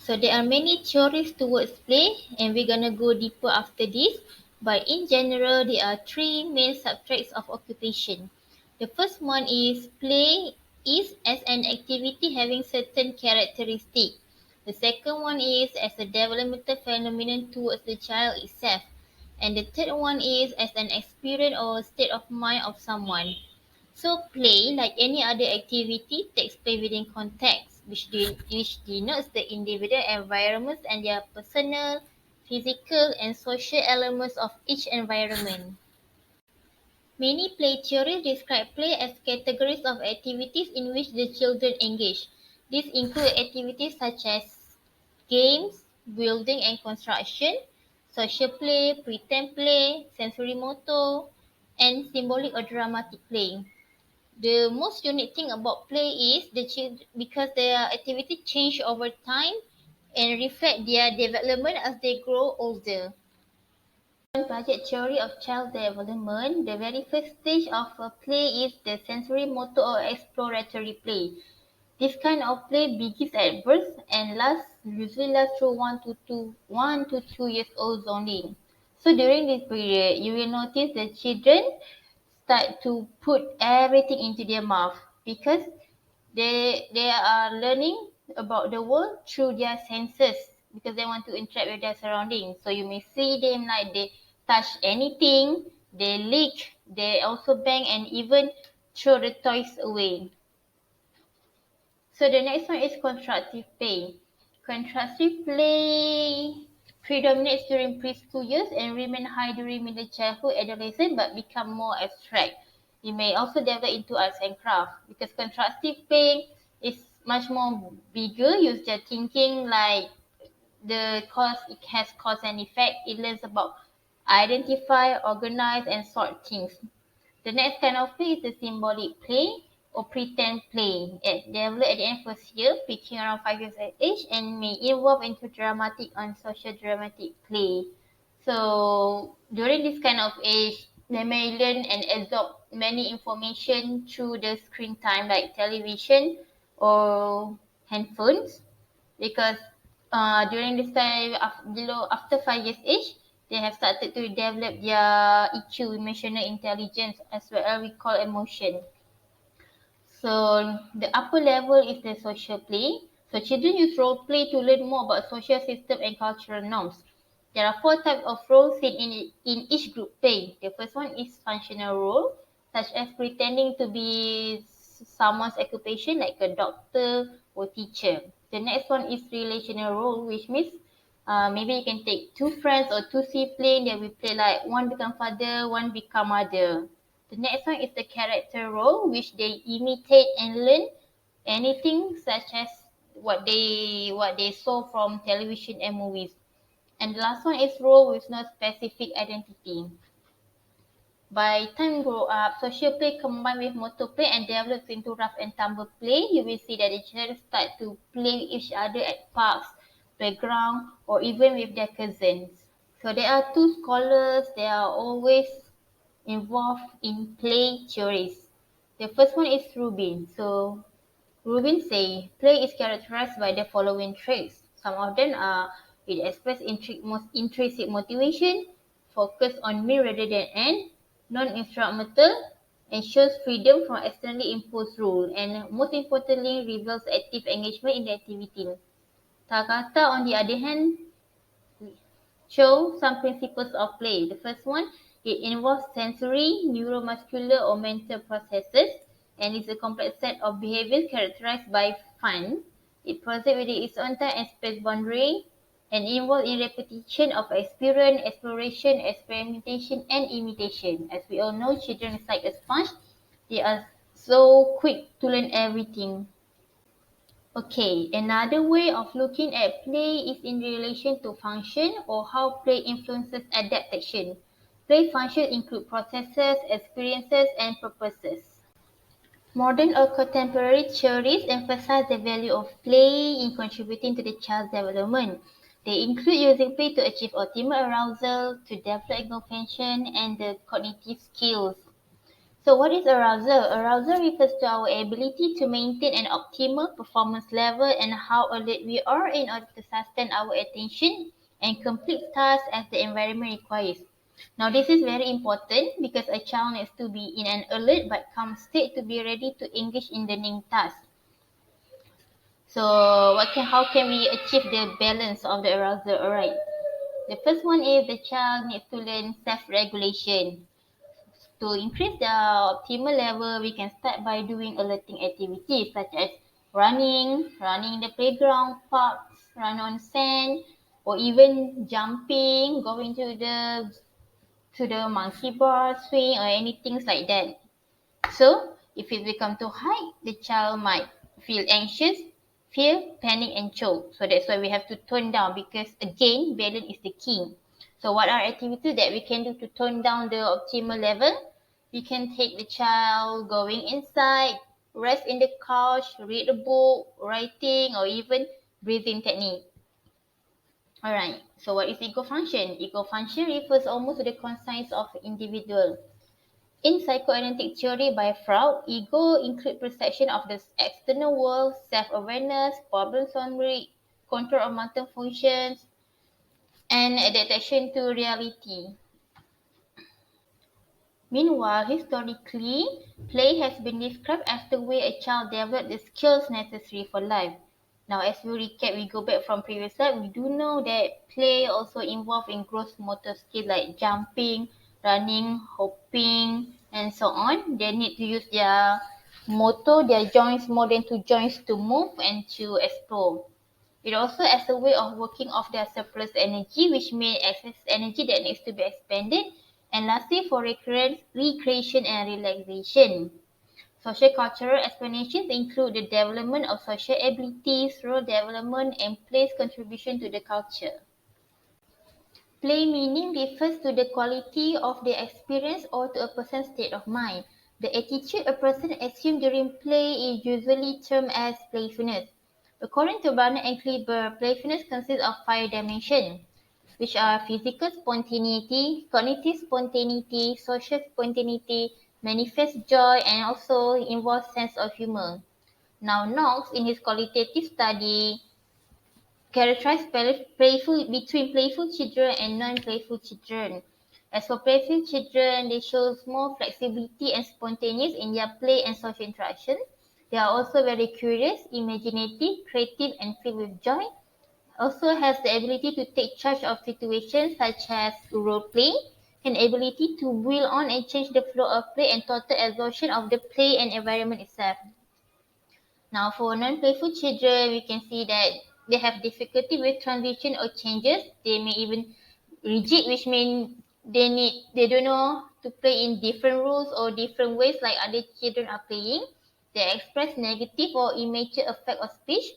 So there are many theories towards play, and we're gonna go deeper after this. But in general, there are three main subtracts of occupation. The first one is play is as an activity having certain characteristics. The second one is as a developmental phenomenon towards the child itself. And the third one is as an experience or state of mind of someone. So play, like any other activity, takes place within context, which denotes the individual environments and their personal, physical, and social elements of each environment. Many play theories describe play as categories of activities in which the children engage. These include activities such as games, building and construction, social play, pretend play, sensory motor, and symbolic or dramatic play. The most unique thing about play is because their activity change over time and reflect their development as they grow older. In Project Theory of Child Development, the very first stage of a play is the sensory motor or exploratory play. This kind of play begins at birth and usually lasts through 1 to 2 years old only. So during this period, you will notice the children start to put everything into their mouth because they are learning about the world through their senses because they want to interact with their surroundings. So you may see them like they touch anything, they lick, they also bang and even throw the toys away. So the next one is constructive play. Constructive play predominates during preschool years and remain high during middle childhood, adolescence, but become more abstract. It may also develop into arts and craft because constructive play is much more bigger. Use their thinking like the cause it has cause and effect. It learns about identify, organize, and sort things. The next kind of play is the symbolic play or pretend play. It develops at the end first year, peaking around 5 years of age, and may evolve into dramatic and social dramatic play. So during this kind of age, they may learn and absorb many information through the screen time like television or handphones because during this time below after 5 years age they have started to develop their EQ emotional intelligence as well as recall emotion. So the upper level is the social play. So children use role play to learn more about social system and cultural norms. There are four types of roles seen in each group play. The first one is functional role, such as pretending to be someone's occupation like a doctor or teacher. The next one is relational role, which means maybe you can take two friends or two siblings that will play like one become father, one become mother. The next one is the character role, which they imitate and learn anything such as what they saw from television and movies. And the last one is role with no specific identity. By time grow up, social play combined with motor play and develops into rough and tumble play. You will see that the children start to play with each other at parks, playground, or even with their cousins. So there are two scholars. They are always involved in play theories. The first one is Rubin. So Rubin say play is characterized by the following traits. Some of them are it express intrinsic motivation, focus on me rather than end, non-instrumental, and shows freedom from externally imposed rule, and most importantly, reveals active engagement in the activity. Takata, on the other hand, show some principles of play. The first one, it involves sensory, neuromuscular, or mental processes and is a complex set of behaviors characterized by fun. It proceeds within its own time and space boundary and involved in repetition of experience, exploration, experimentation, and imitation. As we all know, children is like a sponge. They are so quick to learn everything. Okay, another way of looking at play is in relation to function or how play influences adaptation. Play functions include processes, experiences, and purposes. Modern or contemporary theories emphasize the value of play in contributing to the child's development. They include using play to achieve optimal arousal, to develop comprehension, and the cognitive skills. So what is arousal? Arousal refers to our ability to maintain an optimal performance level and how alert we are in order to sustain our attention and complete tasks as the environment requires. Now this is very important because a child needs to be in an alert but calm state to be ready to engage in the learning task. So how can we achieve the balance of the arousal? Alright. The first one is the child needs to learn self-regulation. To increase the optimal level, we can start by doing alerting activities such as running in the playground, parks, run on sand, or even jumping, going to the monkey bar, swing, or anything like that. So, if it becomes too high, the child might feel anxious, fear, panic, and choke. So that's why we have to tone down because again, balance is the key. So what are activities that we can do to tone down the optimal level? We can take the child going inside, rest in the couch, read a book, writing, or even breathing technique. Alright, so what is ego function? Ego function refers almost to the conscience of individual. In psychoanalytic theory by Freud, ego includes perception of the external world, self-awareness, problem-solving, control of mental functions, and adaptation to reality. Meanwhile, historically, play has been described as the way a child develops the skills necessary for life. Now, as we recap, we go back from previous slide, we do know that play also involves in gross motor skills like jumping, running, hopping, and so on. They need to use their joints, more than two joints to move and to explore. It also as a way of working off their surplus energy, which means excess energy that needs to be expended. And lastly, for recreation and relaxation. Social cultural explanations include the development of social abilities, role development, and play's contribution to the culture. Play meaning refers to the quality of the experience or to a person's state of mind. The attitude a person assumes during play is usually termed as playfulness. According to Barnett and Kleber, playfulness consists of five dimensions, which are physical spontaneity, cognitive spontaneity, social spontaneity, manifest joy, and also involves sense of humor. Now, Knox, in his qualitative study, characterized between playful children and non-playful children. As for playful children, they show more flexibility and spontaneous in their play and social interaction. They are also very curious, imaginative, creative, and filled with joy. Also has the ability to take charge of situations such as role play, an ability to will on and change the flow of play and total absorption of the play and environment itself. Now, for non-playful children, we can see that they have difficulty with transition or changes. They may even rigid, which means they don't know to play in different rules or different ways like other children are playing. They express negative or immature affect of speech,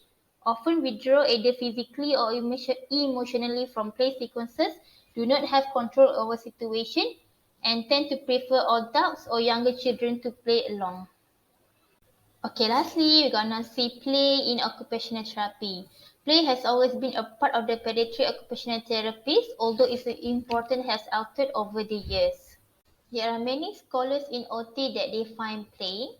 often withdraw either physically or emotionally from play sequences, do not have control over situation, and tend to prefer adults or younger children to play along. Okay, lastly, we're gonna see play in occupational therapy. Play has always been a part of the pediatric occupational therapies, although its importance has altered over the years. There are many scholars in OT that define play.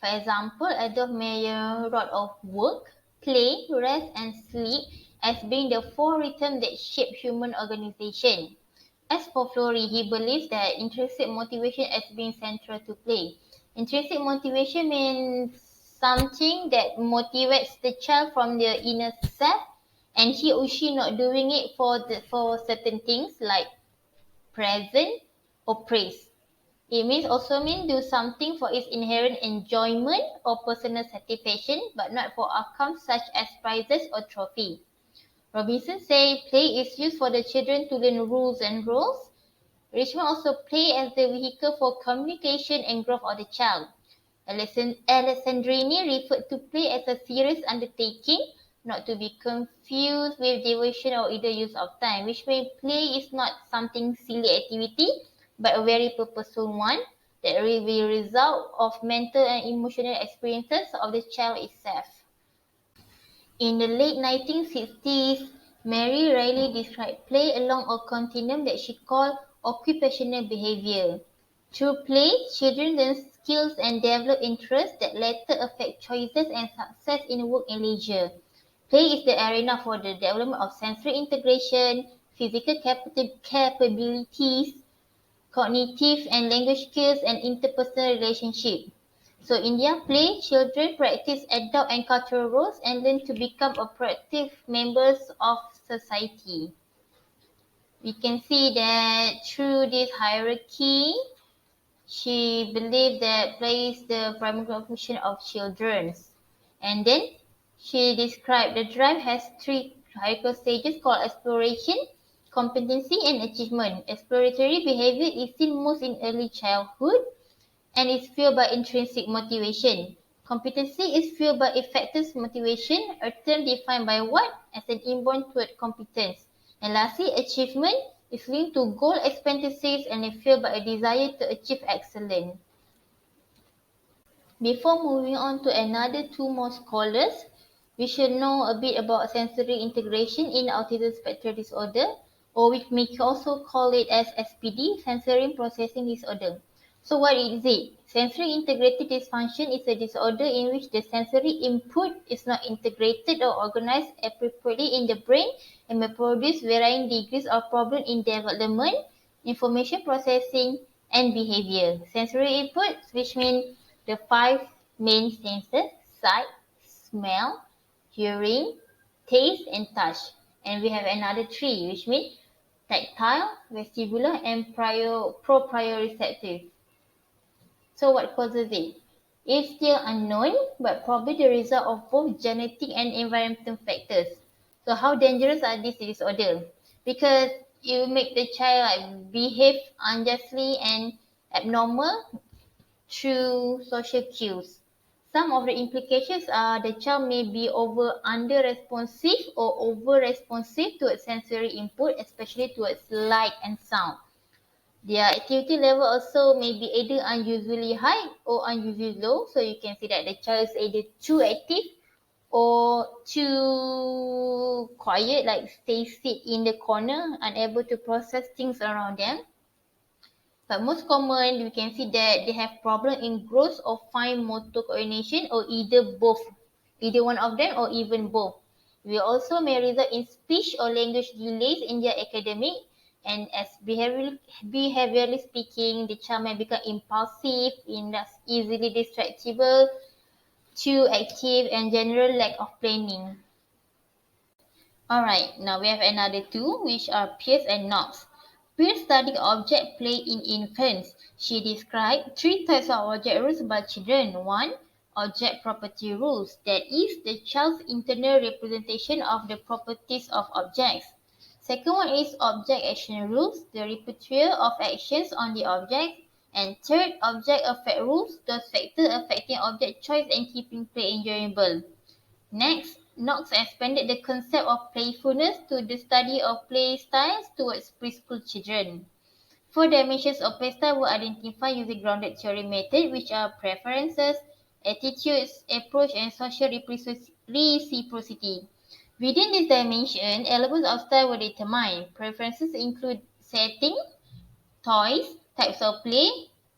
For example, Adolf Meyer wrote of work, play, rest, and sleep as being the four rhythms that shape human organization. As for Flory, he believes that intrinsic motivation as being central to play. Intrinsic motivation means something that motivates the child from their inner self and he or she not doing it for certain things like present or praise. It means also mean do something for its inherent enjoyment or personal satisfaction, but not for outcomes such as prizes or trophy. Robinson said play is used for the children to learn rules and roles. Richmond also play as the vehicle for communication and growth of the child. Alessandrini referred to play as a serious undertaking, not to be confused with devotion or either use of time, which means play is not something silly activity, but a very purposeful one that will be result of mental and emotional experiences of the child itself. In the late 1960s, Mary Riley described play along a continuum that she called occupational behavior. Through play, children learn skills and develop interests that later affect choices and success in work and leisure. Play is the arena for the development of sensory integration, physical capabilities, cognitive and language skills, and interpersonal relationships. So in their play, children practice adult and cultural roles and learn to become a proactive members of society. We can see that through this hierarchy, she believed that play is the primary function of children. And then she described the drive has three hierarchical stages called exploration, competency, and achievement. Exploratory behavior is seen most in early childhood and is fueled by intrinsic motivation. Competency is fueled by effective motivation, a term defined by what as an inborn toward competence. And lastly, achievement is linked to goal expectancies and is fueled by a desire to achieve excellence. Before moving on to another two more scholars, we should know a bit about sensory integration in autism spectrum disorder, or we may also call it as SPD, sensory processing disorder. So what is it? Sensory integrated dysfunction is a disorder in which the sensory input is not integrated or organized appropriately in the brain and may produce varying degrees of problem in development, information processing, and behavior. Sensory inputs, which mean the five main senses: sight, smell, hearing, taste, and touch. And we have another three, which means tactile, vestibular, and proprioceptive. So what causes it? It's still unknown, but probably the result of both genetic and environmental factors. So how dangerous are these disorders? Because you make the child like behave unjustly and abnormal through social cues. Some of the implications are the child may be under responsive or over responsive to sensory input, especially towards light and sound. Their activity level also may be either unusually high or unusually low. So you can see that the child is either too active or too quiet, like stay sit in the corner, unable to process things around them. But most common, we can see that they have problem in gross or fine motor coordination, or either one of them or even both. We also may result in speech or language delays in their academic, and as behaviorally speaking, the child may become impulsive, easily distractible, too active, and general lack of planning. Alright, now we have another two, which are Pierce and Knox. Pierce studied object play in infants. She described three types of object rules by children. One, object property rules, that is, the child's internal representation of the properties of objects. Second one is object action rules, the repertoire of actions on the object. And third, object effect rules, those factors affecting object choice and keeping play enjoyable. Next, Knox expanded the concept of playfulness to the study of play styles towards preschool children. Four dimensions of play style were identified using grounded theory method, which are preferences, attitudes, approach, and social reciprocity. Within this dimension, elements of style were determined. Preferences include setting, toys, types of play,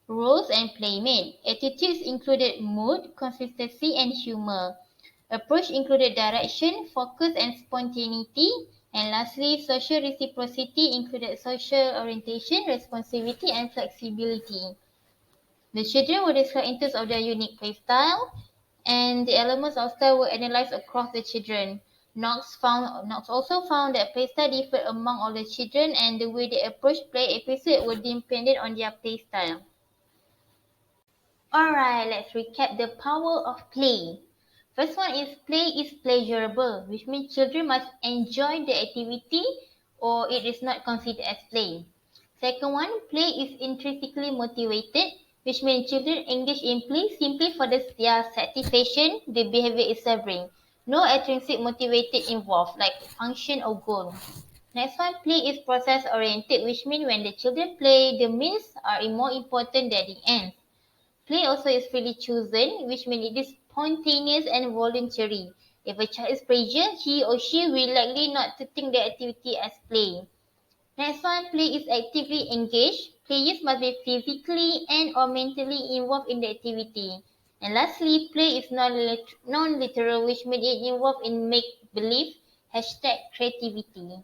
roles, and playmate. Attitudes included mood, consistency, and humor. Approach included direction, focus, and spontaneity. And lastly, social reciprocity included social orientation, responsivity, and flexibility. The children were described in terms of their unique play style, and the elements of style were analyzed across the children. Knox also found that play style differed among all the children, and the way they approached play episode were dependent on their play style. Alright, let's recap the power of play. First one is play is pleasurable, which means children must enjoy the activity or it is not considered as play. Second one, play is intrinsically motivated, which means children engage in play simply for their satisfaction the behavior is serving. No intrinsic motivated involved, like function or goal. Next one, play is process oriented, which means when the children play, the means are more important than the ends. Play also is freely chosen, which means it is spontaneous and voluntary. If a child is pressured, he or she will likely not to think the activity as play. Next one, play is actively engaged. Players must be physically and or mentally involved in the activity. And lastly, play is non-literal, which means it involved in make-believe, hashtag creativity.